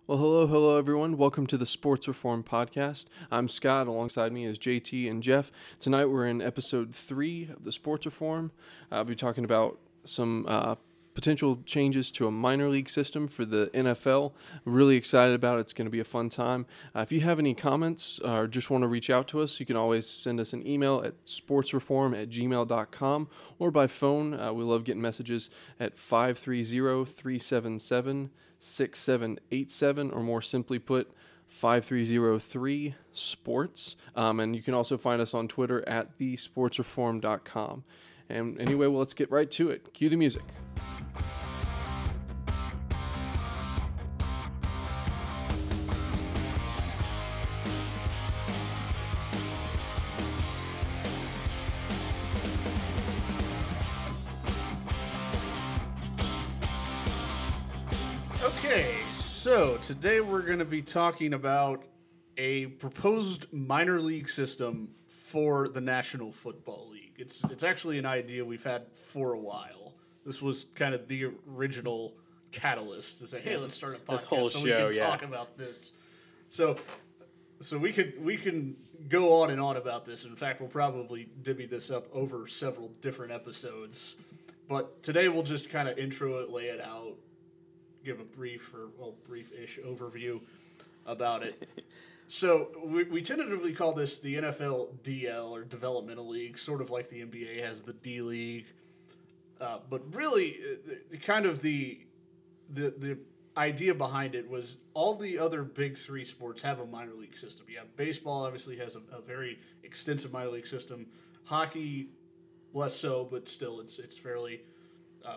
Well, hello, everyone. Welcome to the Sports Reform Podcast. I'm Scott. Alongside me is JT and Jeff. Tonight we're in episode 3 of the Sports Reform. I'll be talking about some potential changes to a minor league system for the NFL. I'm really excited about it. It's going to be a fun time. If you have any comments or just want to reach out to us, you can always send us an email at sportsreform@gmail.com or by phone. We love getting messages at 530-377-6787, or more simply put, 5303-SPORTS. And you can also find us on Twitter at thesportsreform.com. And anyway, well, let's get right to it. Cue the music. Okay, so today we're going to be talking about a proposed minor league system for the National Football League. It's actually an idea we've had for a while. This was kind of the original catalyst to say, hey, let's start a podcast this whole so show, we can talk about this. So we can go on and on about this. In fact, we'll probably divvy this up over several different episodes. But today we'll just kind of intro it, lay it out, give a brief-ish overview about it. So we tentatively call this the NFLDL, or developmental league, sort of like the NBA has the D League. But really, the idea behind it was all the other big three sports have a minor league system. Yeah, baseball obviously has a very extensive minor league system. Hockey, less so, but still it's fairly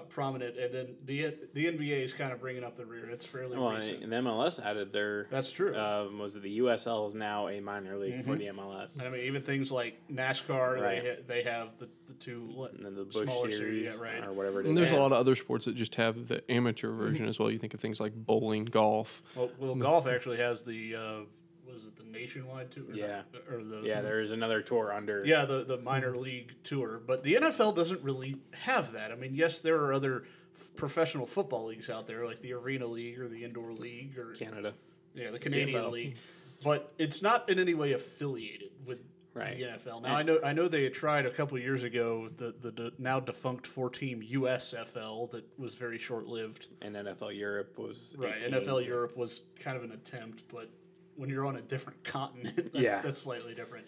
prominent, and then the NBA is kind of bringing up the rear. It's fairly recent. And the MLS added their... That's true. Was it the USL is now a minor league for the MLS. And I mean, even things like NASCAR, Right. they have the two And then the Busch smaller Series, right. or whatever it is. And there's a lot of other sports that just have the amateur version as well. You think of things like bowling, golf. Well, golf actually has the was it the nationwide tour? Yeah. Or the There's another tour under... Yeah, the minor league tour. But the NFL doesn't really have that. I mean, yes, there are other professional football leagues out there, like the Arena League or the Indoor League, or Canada. Yeah, the Canadian CFL. League. But it's not in any way affiliated with the NFL. Now, I know they had tried a couple of years ago the now defunct 4-team USFL that was very short-lived. And NFL Europe was... Right, 18, NFL so- Europe was kind of an attempt, but when you're on a different continent, that's slightly different.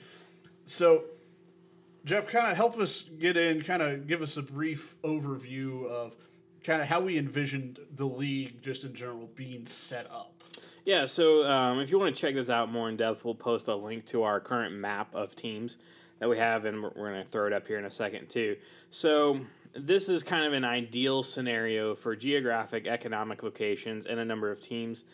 So, Jeff, kind of help us get in, kind of give us a brief overview of kind of how we envisioned the league just in general being set up. Yeah, so if you want to check this out more in depth, we'll post a link to our current map of teams that we have, and we're going to throw it up here in a second too. So this is kind of an ideal scenario for geographic, economic locations and a number of teams.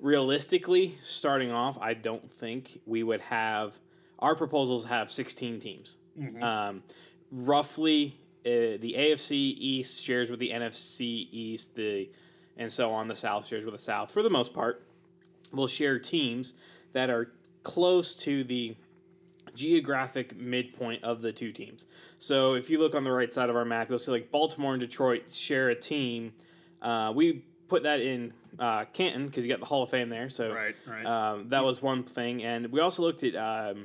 Realistically, starting off, I don't think we would have... Our proposals have 16 teams. Mm-hmm. Roughly, the AFC East shares with the NFC East, and so on. The South shares with the South. For the most part, we'll share teams that are close to the geographic midpoint of the two teams. So if you look on the right side of our map, you'll see like Baltimore and Detroit share a team. We put that in Canton because you got the Hall of Fame there. So right. That was one thing. And we also looked at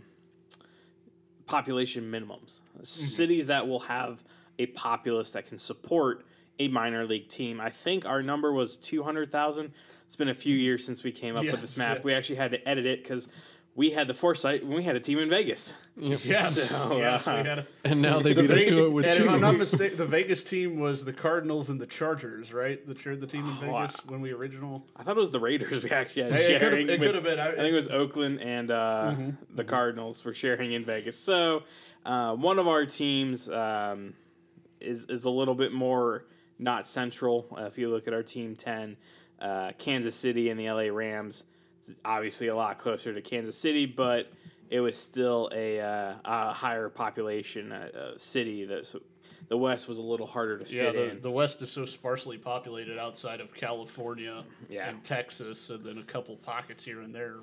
population minimums. Cities that will have a populace that can support a minor league team. I think our number was 200,000. It's been a few years since we came up with this map. We actually had to edit it because we had the foresight when we had a team in Vegas. Yes, we had And now they beat us to it with and two. if I'm not mistaken, the Vegas team was the Cardinals and the Chargers, right? That shared the team in Vegas when we original. I thought it was the Raiders we actually had It sharing. could have been. I think it was Oakland and the Cardinals were sharing in Vegas. So one of our teams is a little bit more not central. If you look at our team 10, Kansas City and the LA Rams, it's obviously a lot closer to Kansas City, but it was still a higher population city. The West was a little harder to fit in. The West is so sparsely populated outside of California and Texas, and then a couple pockets here and there.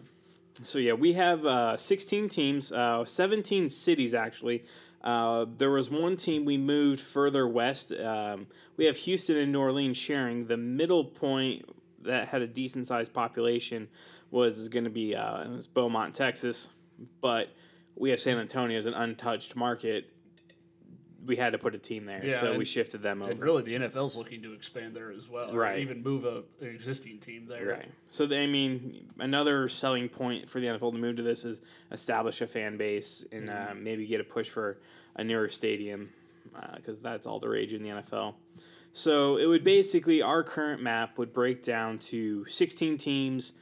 So, we have 16 teams, 17 cities, actually. There was one team we moved further west. We have Houston and New Orleans sharing. The middle point that had a decent sized population was going to be it was Beaumont, Texas, but we have San Antonio as an untouched market. We had to put a team there, so we shifted them over. And really, the NFL's looking to expand there as well, right? Or even move an existing team there, right? So, another selling point for the NFL to move to this is establish a fan base and maybe get a push for a newer stadium because that's all the rage in the NFL. So, it would basically our current map would break down to 16 teams,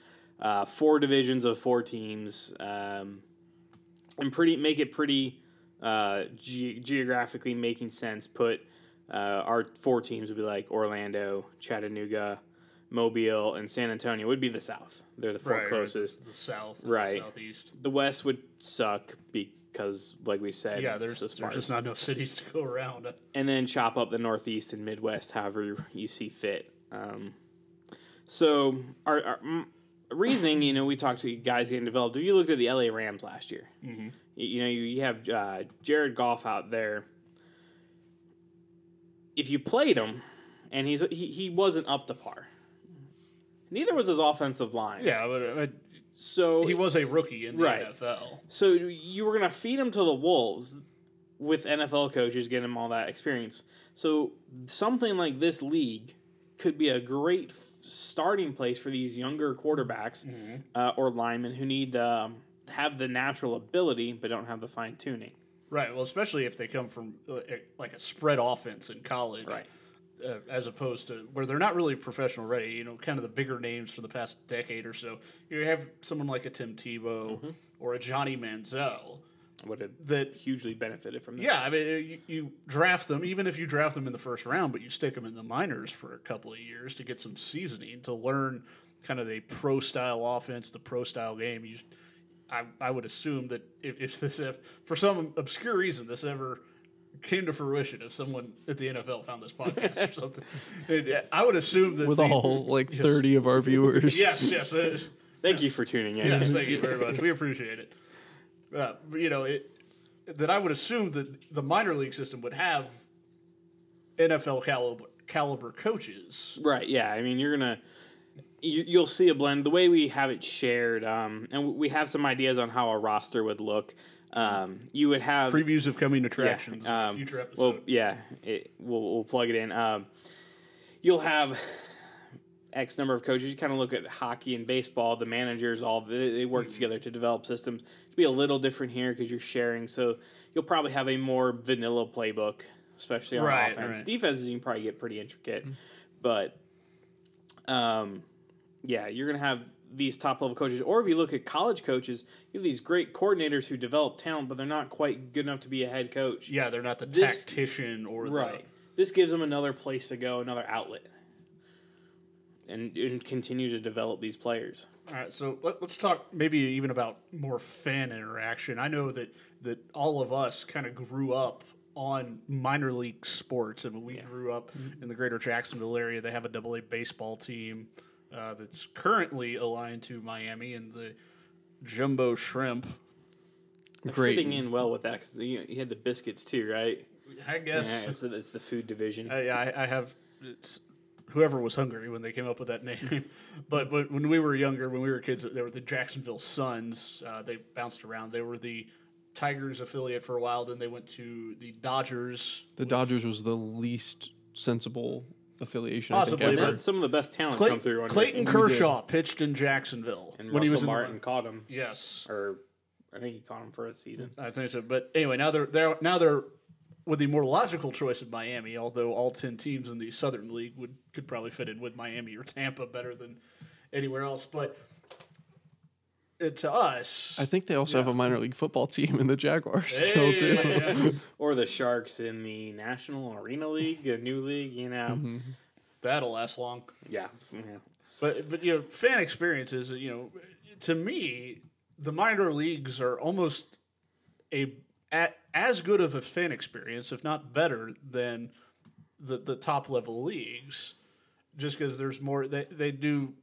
4 divisions of 4 teams, and make it pretty. Geographically making sense. Put our 4 teams would be like Orlando, Chattanooga, Mobile, and San Antonio would be the South. They're the 4 closest. The South, and right? The Southeast. The West would suck because, like we said, there's just not enough cities to go around. And then chop up the Northeast and Midwest, however you see fit. So our reasoning, we talked to guys getting developed. If you looked at the LA Rams last year, you have Jared Goff out there. If you played him, and he wasn't up to par. Neither was his offensive line. Yeah, but so he was a rookie in the NFL. So you were going to feed him to the wolves with NFL coaches, getting him all that experience. So something like this league could be a great starting place for these younger quarterbacks or linemen who need to have the natural ability but don't have the fine tuning. Right. Well, especially if they come from like a spread offense in college, right? As opposed to where they're not really professional ready. Kind of the bigger names for the past decade or so. You have someone like a Tim Tebow or a Johnny Manziel. That hugely benefited from this. Yeah, I mean, you draft them, even if you draft them in the first round, but you stick them in the minors for a couple of years to get some seasoning, to learn kind of the pro-style offense, the pro-style game. I would assume that if for some obscure reason this ever came to fruition, if someone at the NFL found this podcast or something, I would assum that with all 30 of our viewers. Yes. Thank you for tuning in. Yes, thank you very much. We appreciate it. That I would assume that the minor league system would have NFL caliber coaches. Right. Yeah. I mean, you'll see a blend. The way we have it shared, and we have some ideas on how a roster would look. You would have previews of coming attractions in a future episode. Well, yeah, we'll plug it in. You'll have X number of coaches. You kind of look at hockey and baseball. The managers they work together to develop systems. It'll be a little different here because you're sharing. So you'll probably have a more vanilla playbook, especially on offense. Right. Defenses you can probably get pretty intricate, but you're gonna have these top level coaches. Or if you look at college coaches, you have these great coordinators who develop talent, but they're not quite good enough to be a head coach. Yeah, they're not the tactician or right. This gives them another place to go, another outlet. And continue to develop these players. All right, so let's talk maybe even about more fan interaction. I know that all of us kind of grew up on minor league sports. I mean, we grew up in the greater Jacksonville area. They have a AA baseball team that's currently aligned to Miami and the Jumbo Shrimp. They're fitting in well with that because you had the biscuits too, right? I guess. Yeah, it's the food division. I have... whoever was hungry when they came up with that name. But when we were younger, when we were kids, they were the Jacksonville Suns. They bounced around. They were the Tigers affiliate for a while. Then they went to the Dodgers. The Dodgers was the least sensible affiliation. Possibly, I think, but some of the best talent come through. Clayton Kershaw pitched in Jacksonville. And when Russell Martin caught him. Yes. Or I think he caught him for a season. I think so. But anyway, now they're with the more logical choice of Miami, although all 10 teams in the Southern League could probably fit in with Miami or Tampa better than anywhere else. But to us... I think they also have a minor league football team in the Jaguars still, too. Yeah. Or the Sharks in the National Arena League, a new league, That'll last long. Yeah. But fan experiences, to me, the minor leagues are almost as good of a fan experience, if not better, than the top level leagues, just because there's more. They do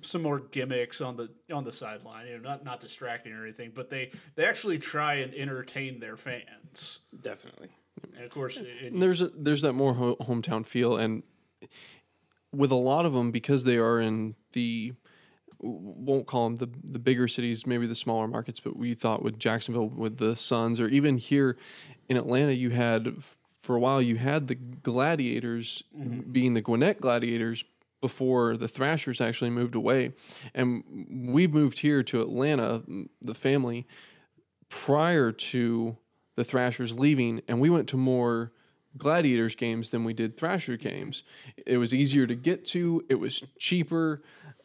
some more gimmicks on the sideline, not distracting or anything, but they actually try and entertain their fans. Definitely, and of course, there's that more hometown feel, and with a lot of them, because they are in won't call them the bigger cities, maybe the smaller markets, but we thought with Jacksonville, with the Suns, or even here in Atlanta, you had, for a while, you had the Gladiators being the Gwinnett Gladiators before the Thrashers actually moved away. And we moved here to Atlanta, the family, prior to the Thrashers leaving, and we went to more Gladiators games than we did Thrasher games. It was easier to get to. It was cheaper.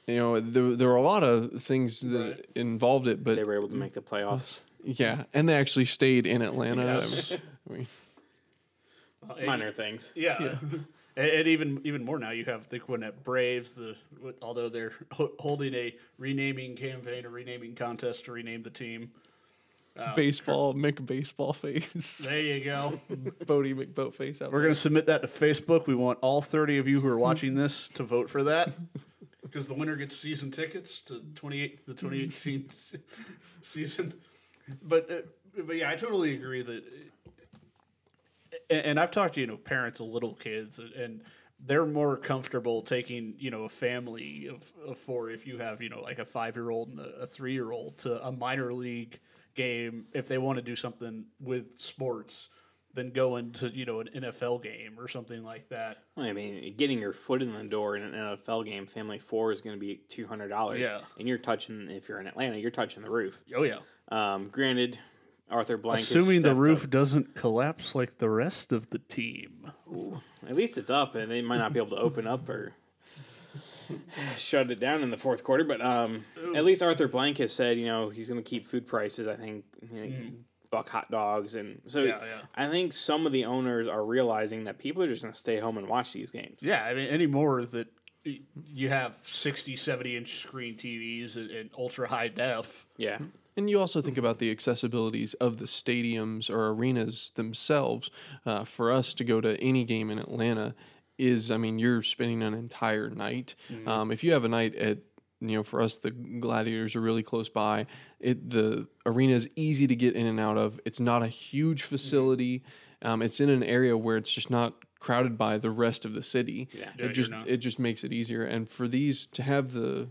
You know, there were a lot of things that involved it, but they were able to make the playoffs. Yeah, and they actually stayed in Atlanta. Yes. I mean, minor things. Yeah. And even more now, you have the Gwinnett Braves. Although they're holding a renaming campaign, a renaming contest to rename the team. Baseball, McBaseball face. There you go. Bodie McBoat face out We're going to submit that to Facebook. We want all 30 of you who are watching this to vote for that. Because the winner gets season tickets to the 2018 season. But yeah, I totally agree that. And I've talked to parents of little kids, and they're more comfortable taking a family of four, if you have like a 5-year-old and a 3-year-old, to a minor league game if they want to do something with sports, than going to an NFL game or something like that. Well, I mean, getting your foot in the door in an NFL game, family 4 is going to be $200. Yeah, and you're touching, if you're in Atlanta, you're touching the roof. Oh yeah. Granted, Arthur Blank, assuming the roof doesn't collapse like the rest of the team. Ooh, at least it's up, and they might not be able to open up or shut it down in the fourth quarter. But at least Arthur Blank has said, he's going to keep food prices. I think. Buck hot dogs, and so I think some of the owners are realizing that people are just going to stay home and watch these games. Yeah, I mean, anymore that you have 60, 70-inch screen TVs and ultra high def. Yeah. And you also think about the accessibilities of the stadiums or arenas themselves. For us to go to any game in Atlanta you're spending an entire night. If you have a night at, for us, the Gladiators are really close by. The arena is easy to get in and out of. It's not a huge facility. It's in an area where it's just not crowded by the rest of the city. Yeah. It just makes it easier. And for these to have the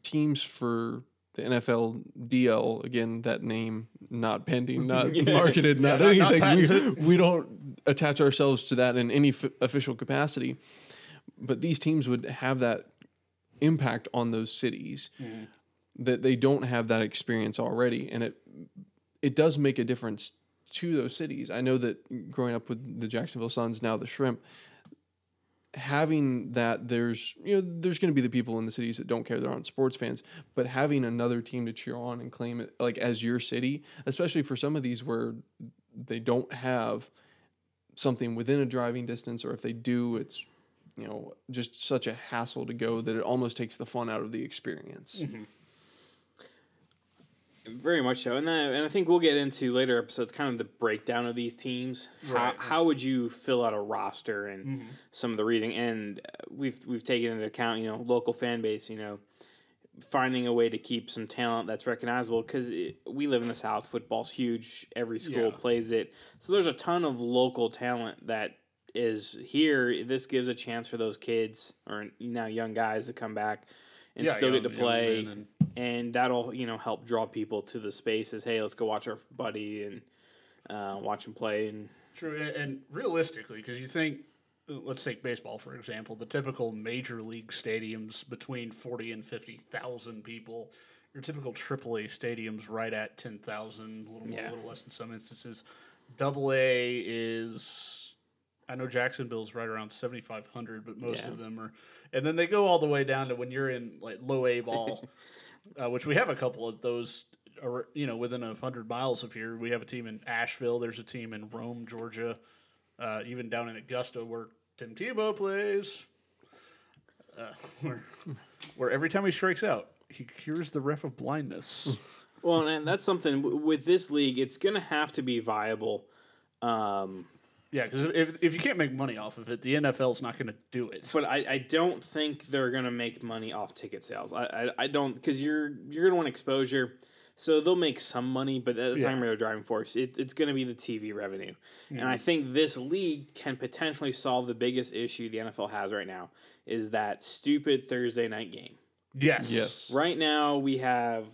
teams for the NFLDL, again, that name not pending, not marketed, not anything. We don't attach ourselves to that in any official capacity. But these teams would have that impact on those cities that they don't have that experience already, and it does make a difference to those cities. I know that growing up with the Jacksonville Suns, now the Shrimp, having that, there's going to be the people in the cities that don't care, that aren't sports fans, but having another team to cheer on and claim it like as your city, especially for some of these where they don't have something within a driving distance, or if they do, it's just such a hassle to go that it almost takes the fun out of the experience. Very much so, and I think we'll get into later episodes kind of the breakdown of these teams. Right. How would you fill out a roster and some of the reasoning? And we've taken into account local fan base, finding a way to keep some talent that's recognizable, because we live in the South. Football's huge. Every school plays it, so there's a ton of local talent that is here. This gives a chance for those kids, or now young guys, to come back and still get to play, and that'll help draw people to the spaces. Hey, let's go watch our buddy and watch him play. And true, and realistically, because you think, let's take baseball for example, the typical major league stadiums between 40 and 50,000 people. Your typical AAA stadiums right at 10,000, a little more, a little less in some instances. AA is, I know Jacksonville's right around 7,500, but most of them are. And then they go all the way down to when you're in like low A ball, which we have a couple of those, within 100 miles of here. We have a team in Asheville. There's a team in Rome, Georgia, even down in Augusta where Tim Tebow plays, where every time he strikes out, he cures the ref of blindness. Well, and that's something with this league. It's going to have to be viable. Yeah, because if you can't make money off of it, the NFL's not going to do it. But I don't think they're going to make money off ticket sales. I don't, because you're going to want exposure. So they'll make some money, but that's not going to be their driving force. It's going to be the TV revenue. And I think this league can potentially solve the biggest issue the NFL has right now, is that stupid Thursday night game. Yes. Right now we have,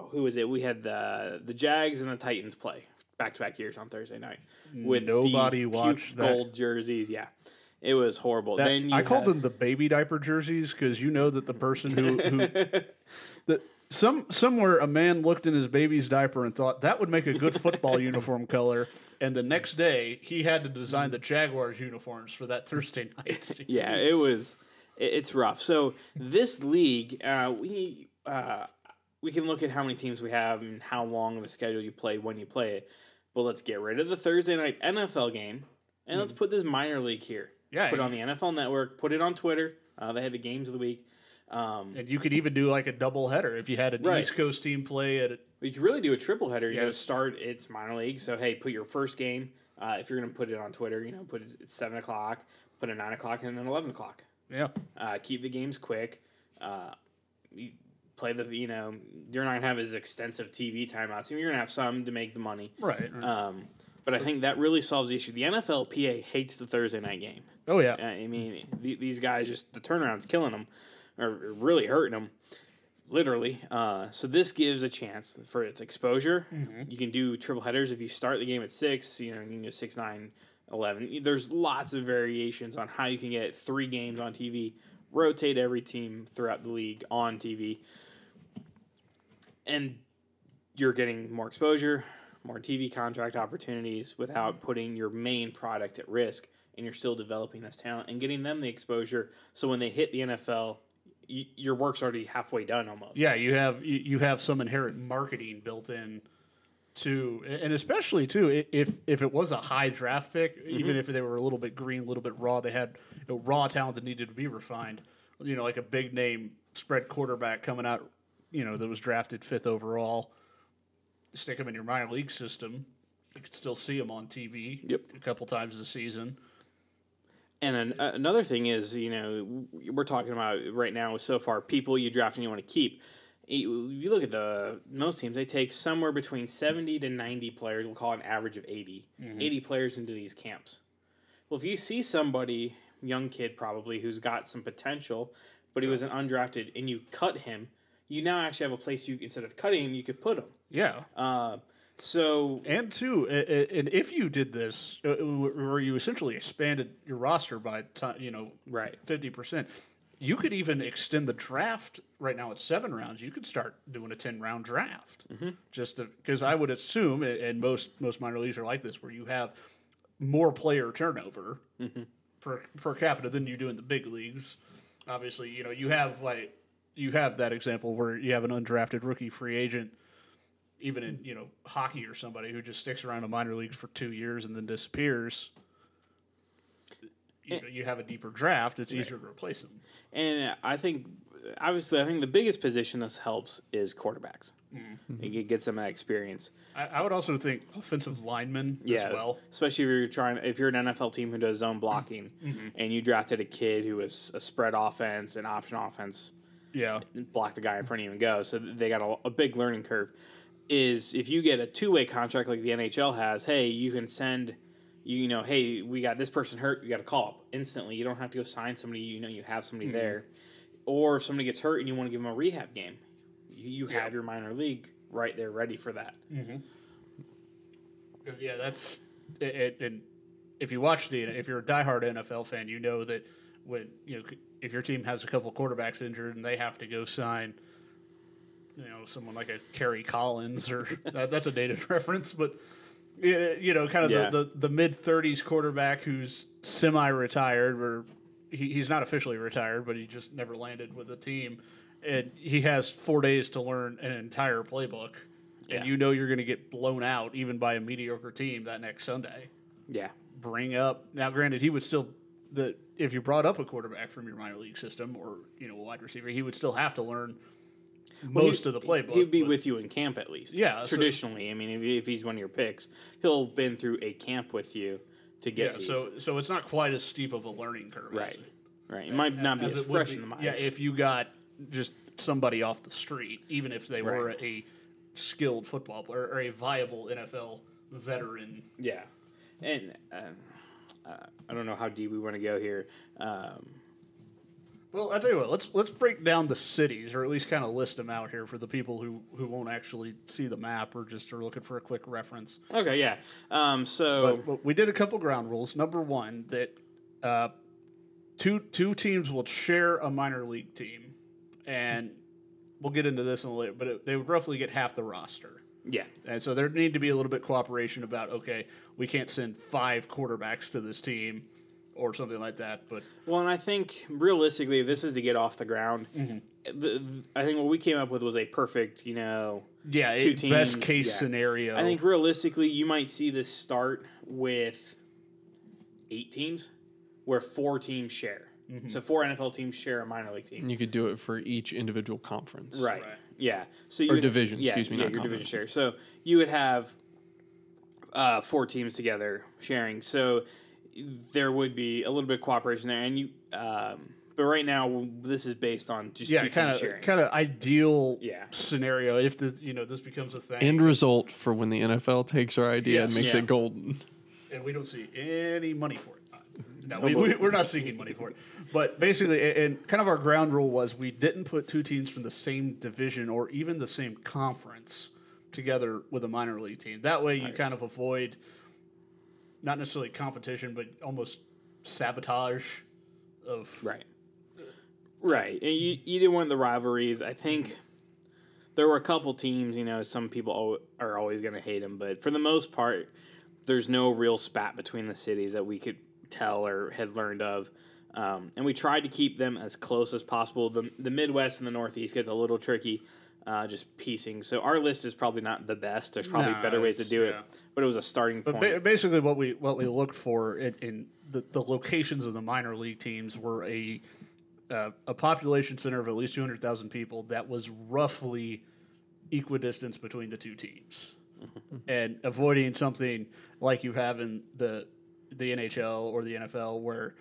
who is it? We had the Jags and the Titans play back-to-back years on Thursday night. With Nobody the watched that. gold jerseys. Yeah. It was horrible. I called them the baby diaper jerseys because you know that the person who somewhere a man looked in his baby's diaper and thought that would make a good football uniform color, and the next day he had to design the Jaguars uniforms for that Thursday night. Yeah, it's rough. So this league, we can look at how many teams we have and how long of a schedule you play when you play it, but let's get rid of the Thursday night NFL game and let's put this minor league here. Yeah, put it on the NFL Network. Put it on Twitter. They had the games of the week. And you could even do like a double header if you had an East Coast team play at it. You could really do a triple header. You know, start its minor league. So hey, put your first game. If you're going to put it on Twitter, put it at 7 o'clock. Put it at 9 o'clock and then 11 o'clock. Yeah. Keep the games quick. You play the. You're not going to have as extensive TV timeouts. You're going to have some to make the money. Right. But I think that really solves the issue. The NFLPA hates the Thursday night game. Oh, yeah. I mean, these guys the turnaround's killing them, or really hurting them, literally. So this gives a chance for its exposure. Mm-hmm. You can do triple headers if you start the game at 6, you can go 6, 9, 11. There's lots of variations on how you can get 3 games on TV, rotate every team throughout the league on TV, and you're getting more exposure, more TV contract opportunities without putting your main product at risk, and you're still developing this talent and getting them the exposure. So when they hit the NFL, your work's already halfway done almost. Yeah, you have some inherent marketing built in to, and especially too if it was a high draft pick, even if they were a little bit green, a little bit raw, they had raw talent that needed to be refined. Like a big name spread quarterback coming out, that was drafted 5th overall. Stick them in your minor league system. You can still see them on TV a couple times a season. And another thing is, we're talking about right now so far people you draft and you want to keep. If you look at most teams, they take somewhere between 70 to 90 players. We'll call it an average of 80. 80 players into these camps. Well, if you see somebody, young kid probably, who's got some potential, but he was an undrafted, and you cut him, you now actually have a place instead of cutting him, you could put him. Yeah. And if you did this, where you essentially expanded your roster by 50%, you could even extend the draft. Right now it's 7 rounds. You could start doing a 10-round draft, just because I would assume, and most minor leagues are like this, where you have more player turnover per capita than you do in the big leagues. Obviously, you have that example where you have an undrafted rookie free agent, even in hockey, or somebody who just sticks around the minor leagues for 2 years and then disappears. You have a deeper draft; it's easier to replace them. And I think the biggest position this helps is quarterbacks. It gets them that experience. I would also think offensive linemen as well, especially if you're an NFL team who does zone blocking, and you drafted a kid who was a spread offense and option offense. Yeah, block the guy in front of you and go. So they got a big learning curve. Is if you get a 2-way contract like the NHL has, hey, you can send, hey, we got this person hurt, you got to call up instantly. You don't have to go sign somebody, you have somebody there. Or if somebody gets hurt and you want to give them a rehab game, you have your minor league right there ready for that. Yeah, that's it. And if you're a diehard NFL fan, you know that when if your team has a couple quarterbacks injured and they have to go sign, someone like a Kerry Collins, or that's a dated reference, but kind of the mid-30s quarterback who's semi-retired, or he's not officially retired, but he just never landed with a team, and he has 4 days to learn an entire playbook, and you're going to get blown out even by a mediocre team that next Sunday. Yeah. Bring up now. Granted, he would still if you brought up a quarterback from your minor league system, or a wide receiver, he would still have to learn most of the playbook. He'd be with you in camp at least. Yeah. Traditionally, if he's one of your picks, he'll have been through a camp with you to get these. So it's not quite as steep of a learning curve. Right. It might not be as fresh in the mind. Yeah, if you got just somebody off the street, even if they were a skilled football player or a viable NFL veteran. Yeah, and I don't know how deep we want to go here. Well, I'll tell you what. Let's break down the cities, or at least kind of list them out here for the people who won't actually see the map or just are looking for a quick reference. Okay, yeah. But we did a couple ground rules. Number one, that two teams will share a minor league team, and we'll get into this in a later. But they would roughly get half the roster. Yeah, and so there need to be a little bit cooperation about, okay, we can't send 5 quarterbacks to this team or something like that. But and I think realistically, if this is to get off the ground, I think what we came up with was a perfect, 2 teams. Best case scenario. I think realistically, you might see this start with 8 teams, where 4 teams share. So 4 NFL teams share a minor league team. And you could do it for each individual conference. Right. Yeah. So or division, excuse me. Yeah, your division share. So you would have 4 teams together sharing. So there would be a little bit of cooperation there. And but right now this is based on just 2 teams sharing. Kind of ideal scenario if this becomes a thing. End result for when the NFL takes our idea and makes it golden. And we don't see any money for it. No, we're not seeking money for it. But basically, and kind of our ground rule was we didn't put 2 teams from the same division or even the same conference together with a minor league team. That way you kind of avoid not necessarily competition, but almost sabotage of... Right. And you didn't want the rivalries. I think there were a couple teams, some people are always going to hate them, but for the most part, there's no real spat between the cities that we could tell or had learned of. And we tried to keep them as close as possible. The Midwest and the Northeast gets a little tricky, just piecing. So our list is probably not the best. There's probably better ways to do it, but it was a starting point. But basically what we looked for in the locations of the minor league teams were a population center of at least 200,000 people that was roughly equidistant between the 2 teams. And avoiding something like you have in the NHL or the NFL where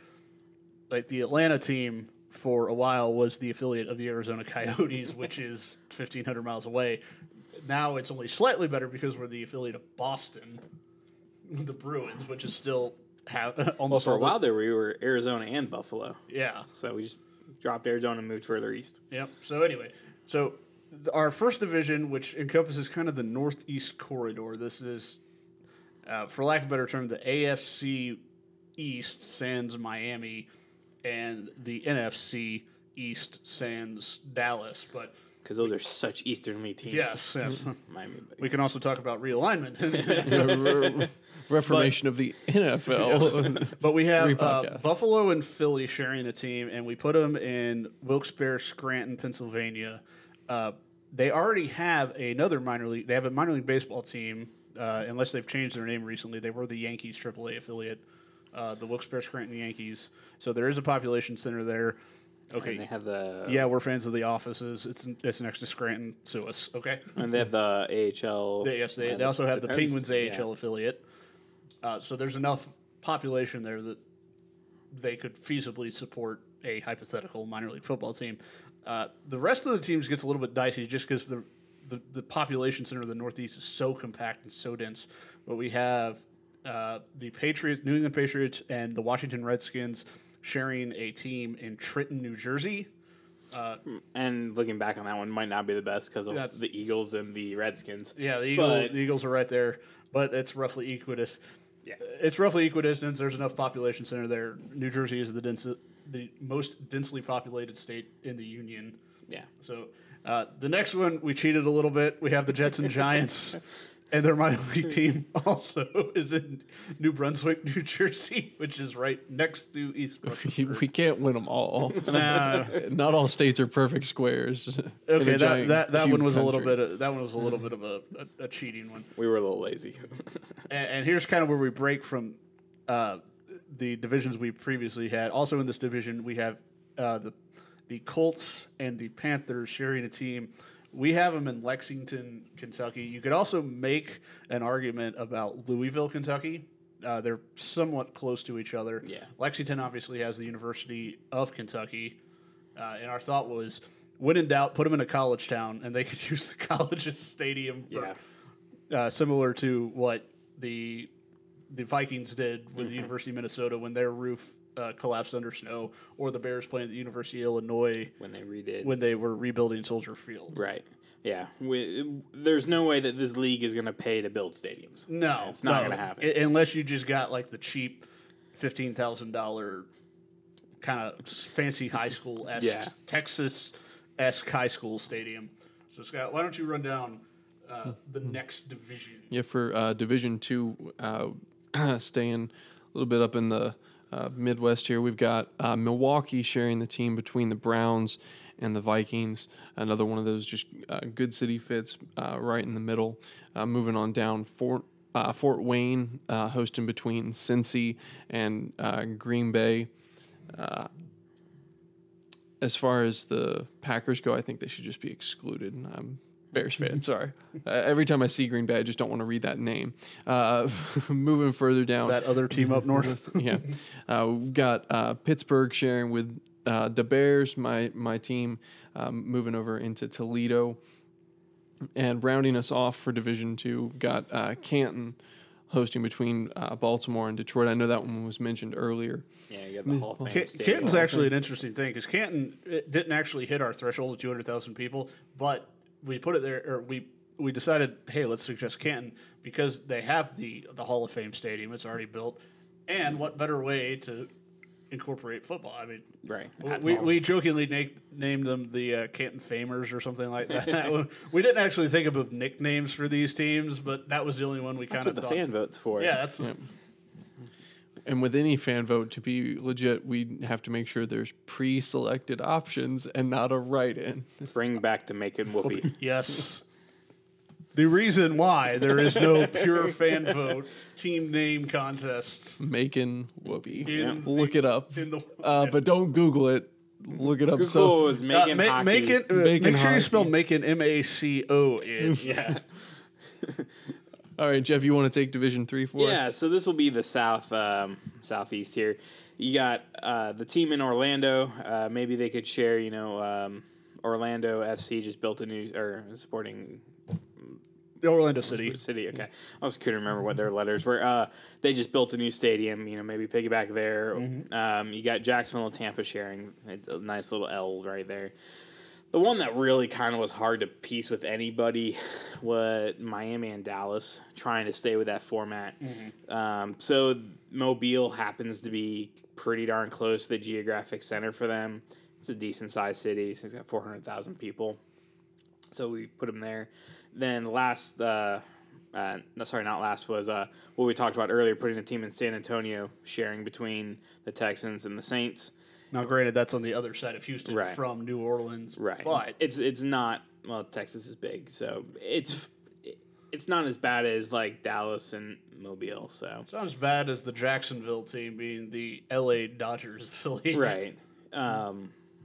like the Atlanta team for a while was the affiliate of the Arizona Coyotes, which is 1,500 miles away. Now it's only slightly better because we're the affiliate of Boston, the Bruins, which is still almost for a while there we were Arizona and Buffalo. Yeah. So we just dropped Arizona and moved further east. Yep. So anyway, our first division, which encompasses kind of the northeast corridor, this is, for lack of a better term, the AFC East sans Miami, and the NFC East sans Dallas. But because those are such easternly teams. Yes. Miami. We can also talk about realignment. Reformation of the NFL. Yes. But we have Buffalo and Philly sharing a team, and we put them in Wilkes-Barre, Scranton, Pennsylvania. They already have another minor league. They have a minor league baseball team, unless they've changed their name recently. They were the Yankees AAA affiliate, the Wilkes-Barre Scranton Yankees. So there is a population center there. Okay. And they have the... Yeah, we're fans of the offices. It's next to Scranton. Sue us, okay? And they have the AHL... Yes, they also have the Penguins AHL affiliate. So there's enough population there that they could feasibly support a hypothetical minor league football team. The rest of the teams gets a little bit dicey just because the population center of the Northeast is so compact and so dense. But we have the Patriots, New England Patriots, and the Washington Redskins sharing a team in Trenton, New Jersey. And looking back on that one, might not be the best because of the Eagles and the Redskins. Yeah, the Eagles are right there, but it's roughly equidistant. Yeah, it's roughly equidistant. There's enough population center there. New Jersey is the most densely populated state in the union. Yeah. So the next one, we cheated a little bit. We have the Jets and Giants. And their minor league team also is in New Brunswick, New Jersey, which is right next to East Brunswick. We can't win them all. Not all states are perfect squares. Okay, that one was a little bit of a cheating one. We were a little lazy. and here's kind of where we break from the divisions we previously had. Also in this division, we have the Colts and the Panthers sharing a team. We have them in Lexington, Kentucky. You could also make an argument about Louisville, Kentucky. They're somewhat close to each other. Yeah. Lexington obviously has the University of Kentucky. And our thought was when in doubt, put them in a college town, and they could use the college's stadium for, similar to what the Vikings did with the University of Minnesota when their roof collapsed under snow, or the Bears playing at the University of Illinois when they were rebuilding Soldier Field. Right. Yeah. There's no way that this league is going to pay to build stadiums. No. It's not going to happen. Unless you just got like the cheap $15,000 kind of fancy high school-esque, Texas-esque high school stadium. So, Scott, why don't you run down the next division? Yeah, for Division 2, staying a little bit up in the Midwest here, we've got Milwaukee sharing the team between the Browns and the Vikings. Another one of those just good city fits right in the middle. Moving on down, Fort Wayne hosting between Cincy and Green Bay. As far as the Packers go, I think they should just be excluded. I'm Bears fan, sorry. Every time I see Green Bay, I just don't want to read that name. Moving further down. That other team up north? Yeah. We've got Pittsburgh sharing with the Bears, my team, moving over into Toledo. And rounding us off for Division 2, we've got Canton hosting between Baltimore and Detroit. I know that one was mentioned earlier. Yeah, you got the Hall of Fame Stadium. Canton's actually an interesting thing because Canton didn't actually hit our threshold of 200,000 people, but we put it there, or we decided, hey, let's suggest Canton because they have the Hall of Fame Stadium. It's already built, and what better way to incorporate football? I mean, right. We jokingly named them the Canton Famers or something like that. We didn't actually think of nicknames for these teams, but that was the only one we kind of thought. That's what the fan vote's for. Yeah, that's. Yep. And with any fan vote, to be legit, we have to make sure there's pre-selected options and not a write-in. Bring back to making whoopee. Yes. The reason why there is no pure fan vote team name contests. Making whoopee. Look it up. But don't Google it. Look it up. Google is making hockey. Make sure you spell making M-A-C-O-N. Yeah. All right, Jeff, you want to take Division 3 for us? Yeah, so this will be the southeast here. You got the team in Orlando. Maybe they could share, Orlando FC just built a new, or Sporting... Orlando City. Okay. I just couldn't remember what their letters were. They just built a new stadium, maybe piggyback there. Mm-hmm. You got Jacksonville and Tampa sharing. It's a nice little L right there. The one that really kind of was hard to piece with anybody was Miami and Dallas, trying to stay with that format. Mm-hmm. So Mobile happens to be pretty darn close to the geographic center for them. It's a decent-sized city. It's got 400,000 people. So we put them there. Then not last, was what we talked about earlier, putting a team in San Antonio, sharing between the Texans and the Saints. Now, granted, that's on the other side of Houston from New Orleans. Right. But it's not, well, Texas is big, so it's not as bad as, like, Dallas and Mobile, so. It's not as bad as the Jacksonville team being the L.A. Dodgers affiliate. Right.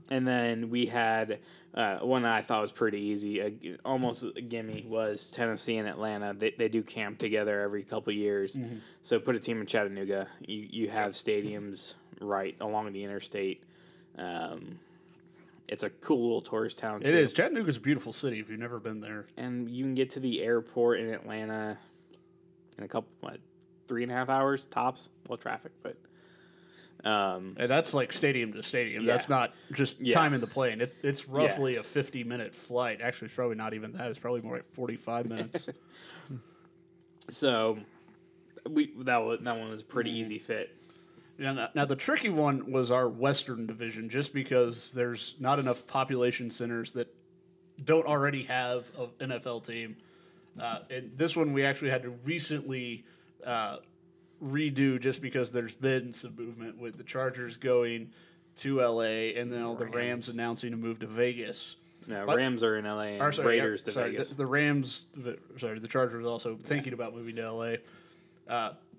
And then we had one that I thought was pretty easy, almost a gimme, was Tennessee and Atlanta. They do camp together every couple of years. Mm-hmm. So put a team in Chattanooga. You have stadiums right along the interstate. It's a cool little tourist town, too. It is. Chattanooga's a beautiful city if you've never been there. And you can get to the airport in Atlanta in a couple, 3.5 hours tops? Well, traffic, but... and that's like stadium to stadium. Yeah. That's not just time in the plane. It's roughly a 50-minute flight. Actually, it's probably not even that. It's probably more like 45 minutes. So that one was a pretty easy fit. Yeah, now, the tricky one was our Western Division, just because there's not enough population centers that don't already have an NFL team. And this one we actually had to recently... redo just because there's been some movement with the Chargers going to LA and then all the Rams announcing a move to Vegas. No, Rams are in LA and Raiders to Vegas. The Chargers also thinking about moving to LA.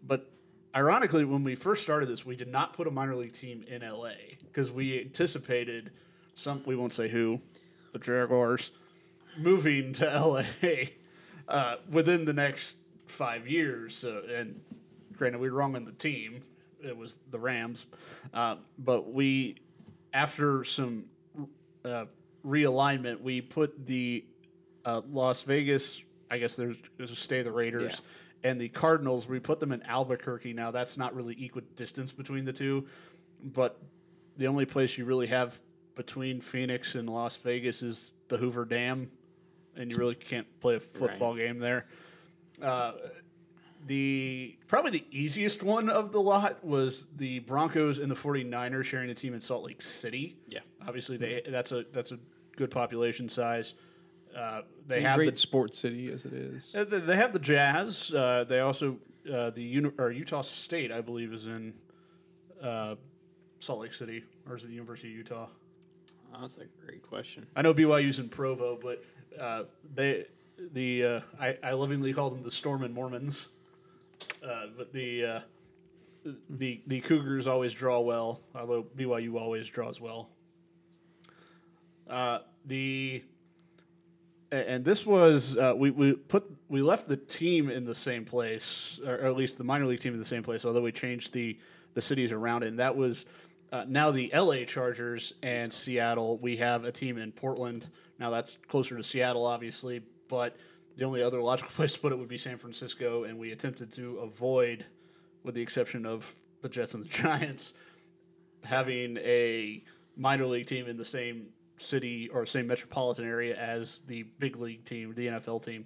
But ironically, when we first started this, we did not put a minor league team in LA because we anticipated we won't say who, the Jaguars, moving to LA within the next 5 years. And granted, we were wrong on the team. It was the Rams. But we, after some realignment, we put the Las Vegas, I guess there's a stay the Raiders, and the Cardinals, we put them in Albuquerque. Now, that's not really equidistance between the two, but the only place you really have between Phoenix and Las Vegas is the Hoover Dam, and you really can't play a football game there. Probably the easiest one of the lot was the Broncos and the 49ers sharing a team in Salt Lake City. Yeah. Obviously, that's a good population size. They a have great sports city as it is. They have the Jazz. They also Utah State, I believe, is in Salt Lake City, or is it the University of Utah? Oh, that's a great question. I know BYU's in Provo, but I lovingly call them the Stormin' Mormons. But the Cougars always draw well, although BYU always draws well. And this was we left the team in the same place, or at least the minor league team in the same place, although we changed the cities around it. And that was now the LA Chargers and Seattle. We have a team in Portland. Now that's closer to Seattle, obviously, but the only other logical place to put it would be San Francisco, and we attempted to avoid, with the exception of the Jets and the Giants, having a minor league team in the same city or same metropolitan area as the big league team, the NFL team.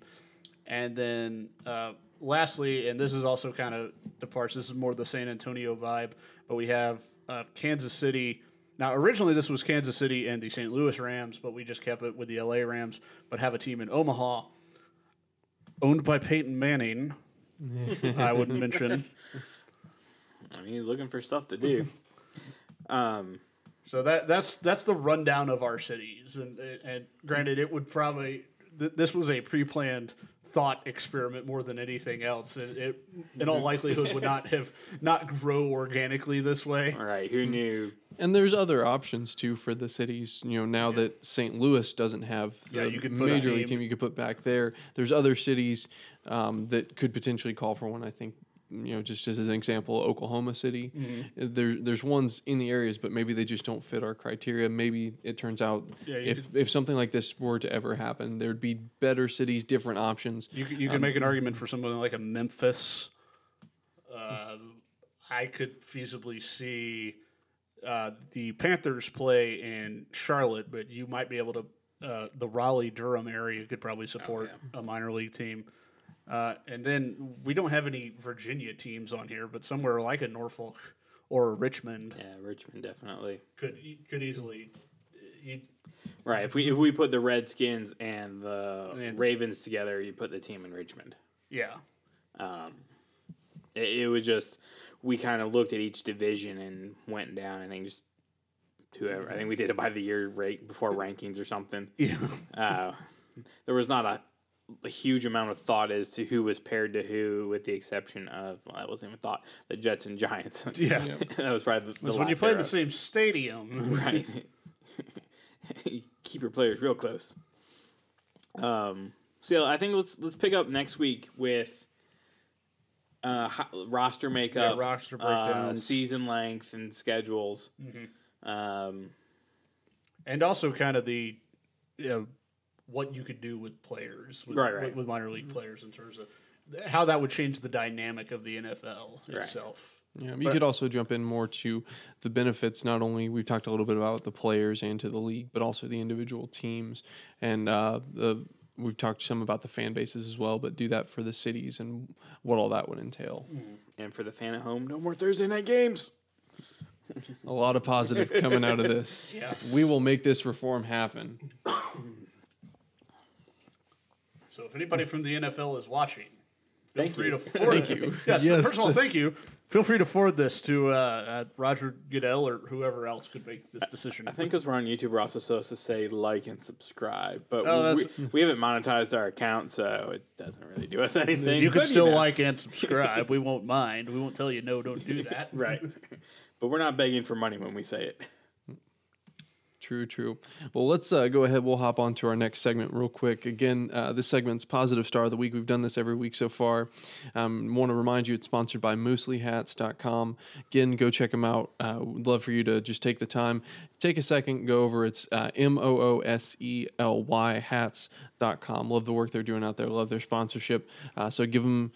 And then lastly, and this is also kind of departs, this is more the San Antonio vibe, but we have Kansas City. Now, originally this was Kansas City and the St. Louis Rams, but we just kept it with the LA Rams, but have a team in Omaha owned by Peyton Manning, I would mention. I mean, he's looking for stuff to do. So that's the rundown of our cities, and granted, it would probably this was a pre-planned thought experiment more than anything else. It in all likelihood would not grow organically this way. All right, who knew? And there's other options too for the cities. Now that St. Louis doesn't have you could put major league team, you could put back there. There's other cities that could potentially call for one. I think. Just as an example, Oklahoma City. Mm-hmm. There's ones in the areas, but maybe they just don't fit our criteria. Maybe it turns out if something like this were to ever happen, there'd be better cities, different options. You could make an argument for something like a Memphis. I could feasibly see the Panthers play in Charlotte, but you might be able to. The Raleigh-Durham area could probably support a minor league team. And then we don't have any Virginia teams on here, but somewhere like a Norfolk or Richmond. Yeah, Richmond definitely could easily. Right, if we put the Redskins and the Ravens together, you put the team in Richmond. Yeah. It was just we kind of looked at each division and went down. I think just whoever. I think we did it by the year rate before rankings or something. Yeah. There was not a huge amount of thought as to who was paired to who, with the exception of that wasn't even thought, the Jets and Giants. Yeah, that was probably the when you play in the same stadium, right? Keep your players real close. So I think let's pick up next week with roster makeup, roster breakdown, season length, and schedules, and also kind of the what you could do with players, with minor league players in terms of how that would change the dynamic of the NFL itself. Yeah, you could also jump in more to the benefits. Not only we've talked a little bit about the players and to the league, but also the individual teams, and we've talked some about the fan bases as well. But do that for the cities and what all that would entail. And for the fan at home, no more Thursday night games. A lot of positive coming out of this. Yes. We will make this reform happen. So if anybody from the NFL is watching, feel Thank free you. to forward Thank you. Yes, Yes. first of all, thank you. Feel free to forward this to Roger Goodell or whoever else could make this decision. I think because we're on YouTube, we're also supposed to say like and subscribe, but Oh, we haven't monetized our account, so it doesn't really do us anything. you can But, still know. like and subscribe. We won't mind. We won't tell you no, don't do that. Right. But we're not begging for money when we say it. True. Well, let's go ahead. We'll hop on to our next segment real quick. Again, this segment's Positive Star of the Week. We've done this every week so far. Want to remind you it's sponsored by mooselyhats.com. Again, go check them out. Would love for you to just take the time. Take a second, go over. It's MOOSELY hats.com. Love the work they're doing out there. Love their sponsorship. So give them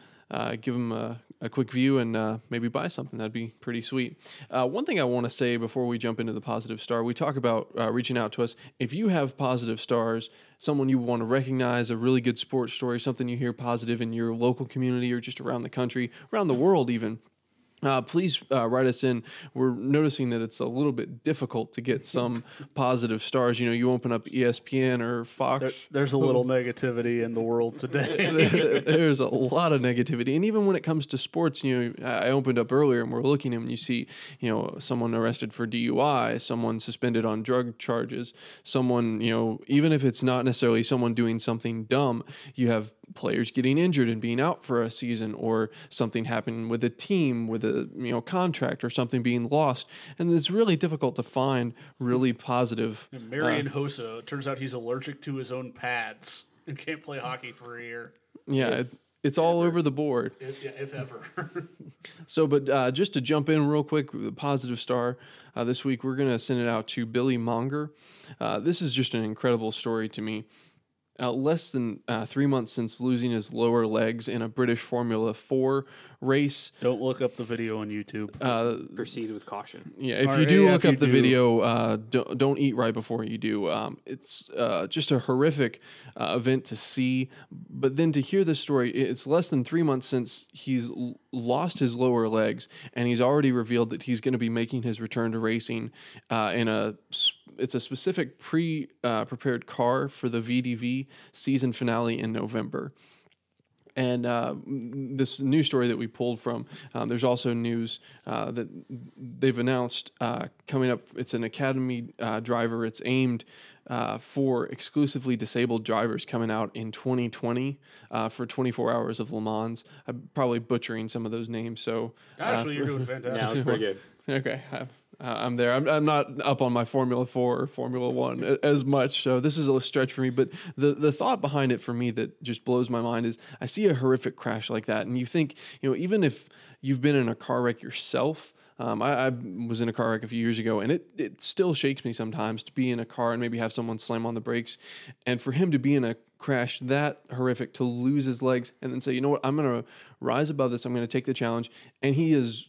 a quick view and maybe buy something. That'd be pretty sweet. One thing I want to say before we jump into the Positive Star, we talk about reaching out to us. If you have positive stars, someone you want to recognize, a really good sports story, something you hear positive in your local community or just around the country, around the world even, please write us in. We're noticing that it's a little bit difficult to get some positive stars. You open up ESPN or Fox. There's a little negativity in the world today. There's a lot of negativity. And even when it comes to sports, I opened up earlier and we're looking and you see, someone arrested for DUI, someone suspended on drug charges, someone, even if it's not necessarily someone doing something dumb, you have players getting injured and being out for a season, or something happening with a team with a contract or something being lost, and it's really difficult to find really positive. And Marian Hossa, it turns out he's allergic to his own pads and can't play hockey for a year. Yeah, it's all over the board. If ever. So, but just to jump in real quick, the Positive Star this week, we're going to send it out to Billy Monger. This is just an incredible story to me. Less than 3 months since losing his lower legs in a British Formula 4 race. Don't look up the video on YouTube. Proceed with caution. Yeah, if you do look up the video, don't eat right before you do. It's just a horrific event to see. But then to hear this story, it's less than 3 months since he's lost his lower legs, and he's already revealed that he's going to be making his return to racing it's a specific prepared car for the VDV season finale in November. And this new story that we pulled from, there's also news that they've announced coming up. It's an academy driver. It's aimed for exclusively disabled drivers coming out in 2020 for 24 Hours of Le Mans. I'm probably butchering some of those names. So actually, you're doing fantastic. Yeah, that's pretty good. Okay. I'm there. I'm not up on my Formula 4 or Formula 1 as much, so this is a stretch for me. But the thought behind it for me that just blows my mind is I see a horrific crash like that, and you think, even if you've been in a car wreck yourself, I was in a car wreck a few years ago, and it still shakes me sometimes to be in a car and maybe have someone slam on the brakes, and for him to be in a crash that horrific, to lose his legs, and then say, you know what, I'm going to rise above this, I'm going to take the challenge, and he is...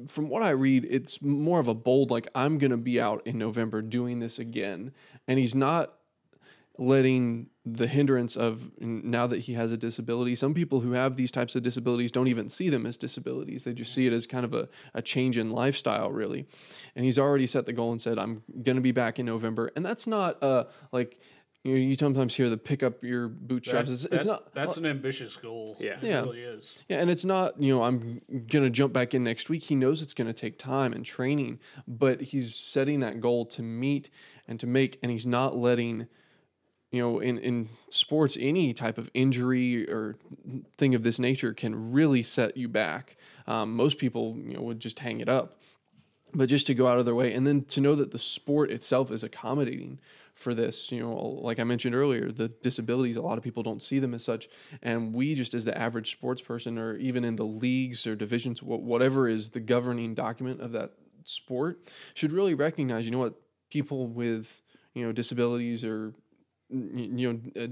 From what I read, it's more of a bold, like, I'm going to be out in November doing this again. And he's not letting the hindrance of, now that he has a disability, some people who have these types of disabilities don't even see them as disabilities. They just see it as kind of a change in lifestyle, really. And he's already set the goal and said, I'm going to be back in November. And that's not like... You sometimes hear the pick up your bootstraps. It's not. That's an ambitious goal. Yeah. It really is. Yeah, and it's not, I'm going to jump back in next week. He knows it's going to take time and training, but he's setting that goal to meet and to make, and he's not letting, in sports, any type of injury or thing of this nature can really set you back. Most people, would just hang it up. But just to go out of their way, and then to know that the sport itself is accommodating for this, like I mentioned earlier, the disabilities, a lot of people don't see them as such. And we just, as the average sports person, or even in the leagues or divisions, whatever is the governing document of that sport, should really recognize, people with, disabilities or,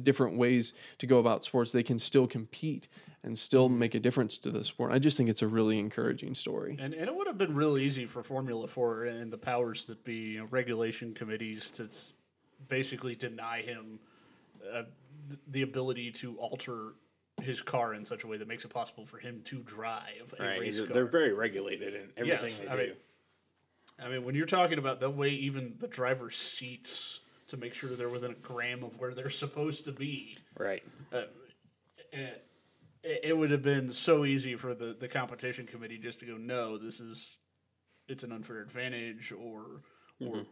different ways to go about sports, they can still compete and still make a difference to the sport. I just think it's a really encouraging story. And it would have been real easy for Formula 4 and the powers that be, regulation committees, to basically deny him the ability to alter his car in such a way that makes it possible for him to drive a race car. They're very regulated in everything they do. I mean, when you're talking about the way even the driver's seats to make sure they're within a gram of where they're supposed to be. Right. It would have been so easy for the competition committee just to go, no, it's an unfair advantage or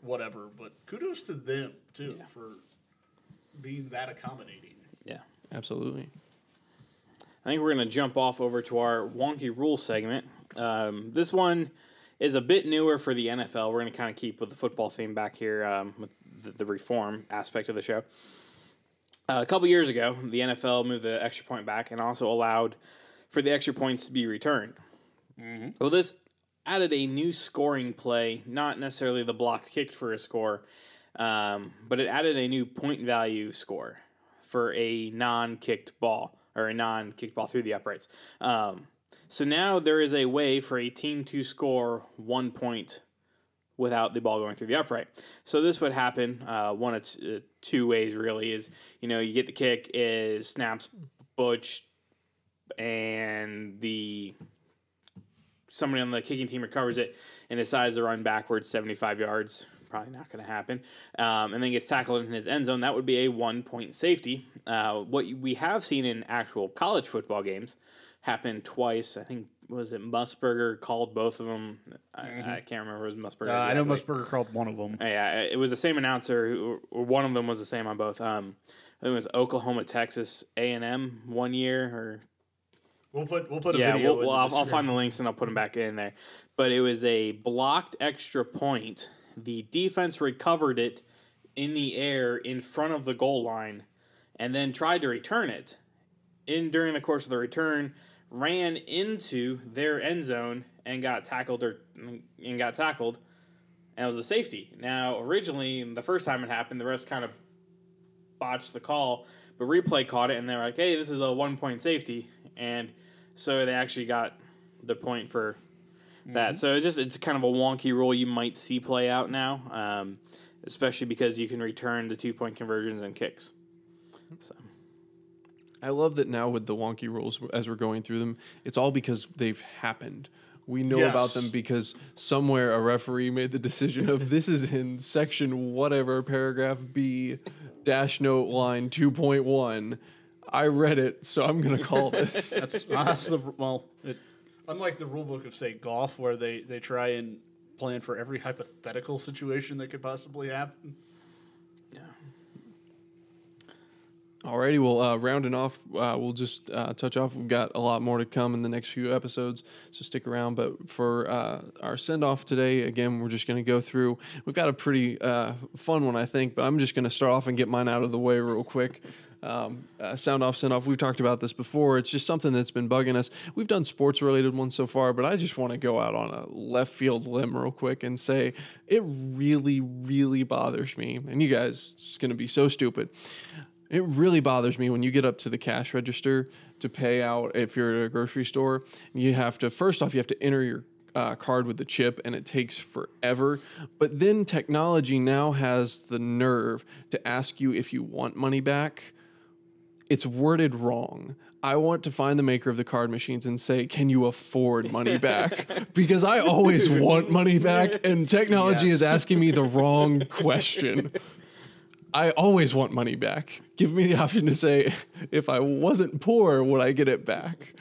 whatever. But kudos to them, too, for being that accommodating. Yeah. Absolutely. I think we're going to jump off over to our wonky rule segment. This one is a bit newer for the NFL. We're going to kind of keep with the football theme back here with the reform aspect of the show. A couple years ago, the NFL moved the extra point back and also allowed for the extra points to be returned. Mm-hmm. Well, this added a new scoring play, not necessarily the blocked kick for a score, but it added a new point value score for a non-kicked ball, or a non-kicked ball through the uprights. So now there is a way for a team to score 1 point without the ball going through the upright. So this would happen one of two ways, really, is, you get the kick, is snaps butch, and somebody on the kicking team recovers it and decides to run backwards 75 yards. Probably not going to happen. And then gets tackled in his end zone. That would be a 1-point safety. What we have seen in actual college football games happen twice. I think, was it Musburger called both of them? I can't remember if it was Musburger. I know Musburger called one of them. Yeah, it was the same announcer, or one of them was the same on both. I think it was Oklahoma, Texas, A&M one year, or... We'll put a video. I'll find the links and I'll put them back in there. But it was a blocked extra point. The defense recovered it in the air in front of the goal line, and then tried to return it. During the course of the return, ran into their end zone and got tackled, and it was a safety. Now, originally, the first time it happened, the refs kind of botched the call, but replay caught it, and they're like, "Hey, this is a 1-point safety," and so they actually got the point for that. So it's kind of a wonky rule you might see play out now, especially because you can return the 2-point conversions and kicks. So I love that now with the wonky rules as we're going through them, it's all because they've happened. We know about them because somewhere a referee made the decision of this is in section whatever, paragraph B, dash note line 2.1. I read it, so I'm going to call this. Unlike the rule book of, say, golf, where they try and plan for every hypothetical situation that could possibly happen. Yeah. Alrighty, well, rounding off, we'll just touch off. We've got a lot more to come in the next few episodes, so stick around. But for our send-off today, again, we're just going to go through. We've got a pretty fun one, I think, but I'm just going to start off and get mine out of the way real quick. Sound off, send off. We've talked about this before. It's just something that's been bugging us. We've done sports related ones so far, but I just want to go out on a left field limb real quick and say it really, really bothers me. And you guys, it's going to be so stupid. It really bothers me when you get up to the cash register to pay out if you're at a grocery store. You have to, first off, you have to enter your card with the chip, and it takes forever. But then technology now has the nerve to ask you if you want money back. It's worded wrong. I want to find the maker of the card machines and say, can you afford money back? Because I always want money back, and technology is asking me the wrong question. I always want money back. Give me the option to say, if I wasn't poor, would I get it back?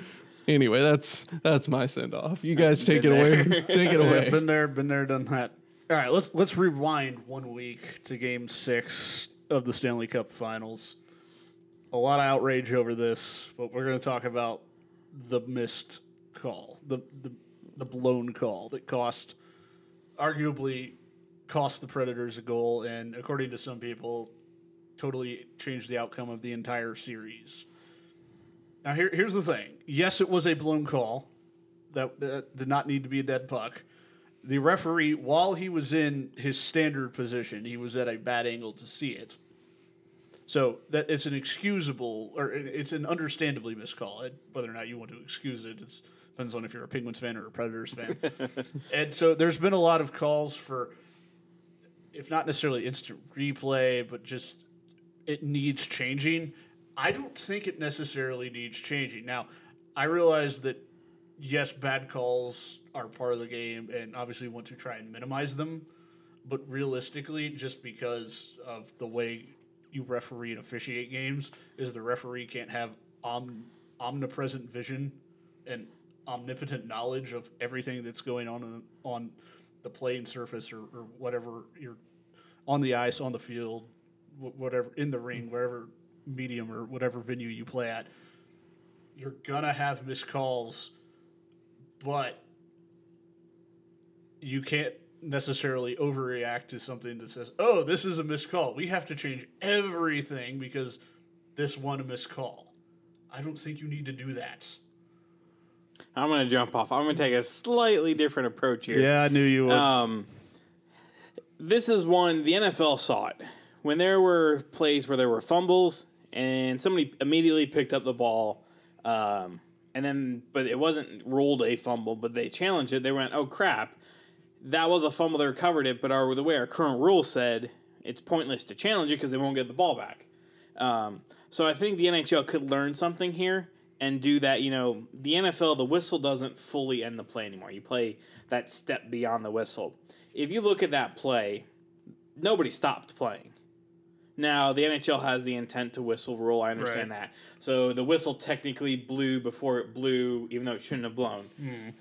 Anyway, that's my send-off. You guys take it away. Take it away. Been there, done that. All right, let's rewind 1 week to Game 6 of the Stanley Cup Finals. A lot of outrage over this, but we're going to talk about the missed call, the blown call that arguably cost the Predators a goal, and according to some people, totally changed the outcome of the entire series. Now, here's the thing. Yes, it was a blown call. That did not need to be a dead puck. The referee, while he was in his standard position, he was at a bad angle to see it. So that it's an excusable, or it's an understandably missed call. Whether or not you want to excuse it, it depends on if you're a Penguins fan or a Predators fan. And so there's been a lot of calls for, if not necessarily instant replay, but just it needs changing. I don't think it necessarily needs changing. Now, I realize that, yes, bad calls are part of the game, and obviously want to try and minimize them. But realistically, just because of the way you referee and officiate games, is the referee can't have omnipresent vision and omnipotent knowledge of everything that's going on the playing surface or whatever you're on the ice, on the field, whatever, in the ring, wherever medium or whatever venue you play at. You're gonna have missed calls, but you can't necessarily overreact to something that says, oh, this is a missed call. We have to change everything because this one missed call. I don't think you need to do that. I'm going to jump off. I'm going to take a slightly different approach here. Yeah, I knew you would. This is one, the NFL saw it. When there were plays where there were fumbles and somebody immediately picked up the ball, but it wasn't ruled a fumble, but they challenged it. They went, oh, crap. That was a fumble. They recovered it, but the way our current rule said, it's pointless to challenge it because they won't get the ball back. So I think the NHL could learn something here and do that. You know, the NFL, the whistle doesn't fully end the play anymore. You play that step beyond the whistle. If you look at that play, nobody stopped playing. Now, the NHL has the intent to whistle rule. I understand that. So the whistle technically blew before it blew, even though it shouldn't have blown.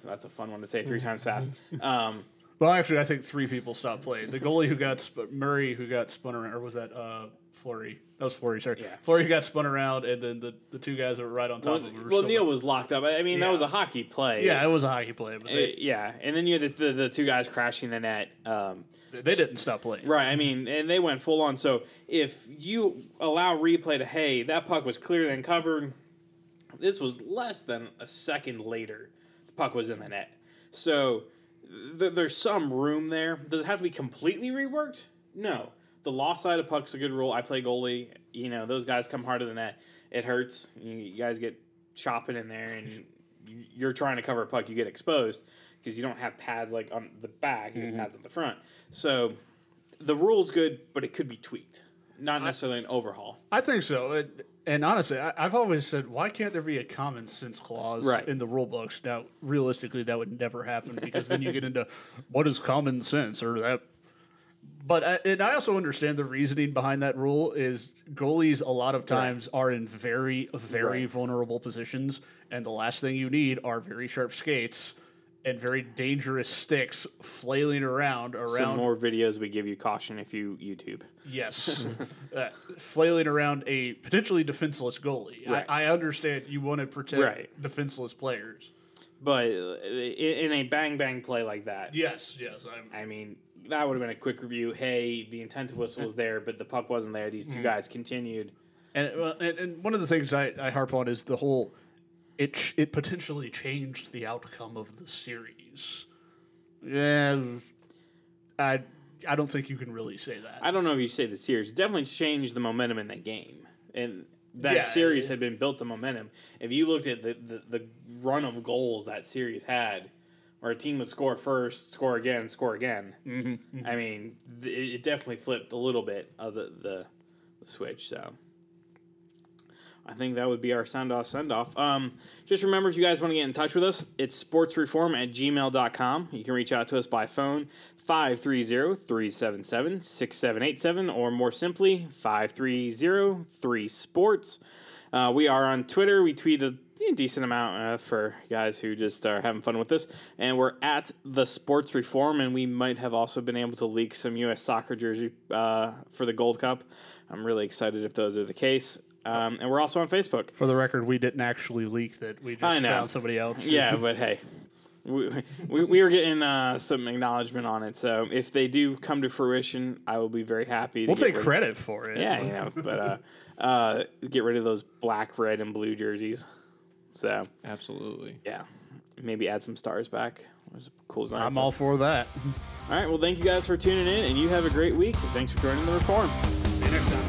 So that's a fun one to say 3 times fast. Well, actually, I think 3 people stopped playing. The goalie who got Murray, who got spun around, or was that Fleury? That was Fleury, sorry. Yeah. Fleury got spun around, and then the 2 guys that were right on top of him. Well, Neil was locked up. I mean, that was a hockey play. Yeah, it was a hockey play. But and then you had the 2 guys crashing the net. They didn't stop playing. Right, I mean, and they went full on. So if you allow replay to, hey, that puck was clear and covered, this was less than a second later, the puck was in the net. So there's some room there. Does it have to be completely reworked? No. The lost side of puck's a good rule. I play goalie. You know, those guys come hard to the net. It hurts. You guys get chopping in there, and you're trying to cover a puck. You get exposed because you don't have pads like on the back. You have pads at the front. So the rule's good, but it could be tweaked. Not necessarily an overhaul. I think so. And honestly, I've always said, why can't there be a common sense clause in the rule books? Now, realistically, that would never happen because then you get into what is common sense or that. But I also understand the reasoning behind that rule is goalies a lot of times are in very, very vulnerable positions, and the last thing you need are very sharp skates and very dangerous sticks flailing around. Some more videos we give you caution if you YouTube. Yes. Flailing around a potentially defenseless goalie. Right. I understand you want to protect defenseless players. But in a bang-bang play like that. Yes. I mean, that would have been a quick review. Hey, the intent to whistle was there, but the puck wasn't there. These 2 guys continued. And one of the things I harp on is the whole it potentially changed the outcome of the series. Yeah, I don't think you can really say that. I don't know if you say the series. It definitely changed the momentum in that game. And that series had been built to momentum. If you looked at the run of goals that series had, where a team would score first, score again. I mean, it definitely flipped a little bit of the switch. So I think that would be our send-off. Just remember, if you guys want to get in touch with us, it's sportsreform@gmail.com. You can reach out to us by phone, 530-377-6787, or more simply, 530-3sports. We are on Twitter. We tweet a decent amount for guys who just are having fun with this. And we're at the Sports Reform, and we might have also been able to leak some U.S. soccer jersey for the Gold Cup. I'm really excited if those are the case. And we're also on Facebook. For the record, we didn't actually leak that. We just found somebody else. Yeah, but hey, we are getting some acknowledgement on it. So if they do come to fruition, I will be very happy. We'll take credit for it. Yeah, but get rid of those black, red, and blue jerseys. So absolutely, yeah, maybe add some stars back. There's a cool design. I'm all for that. All right, well, thank you guys for tuning in, and you have a great week. Thanks for joining the Reform. See you next time.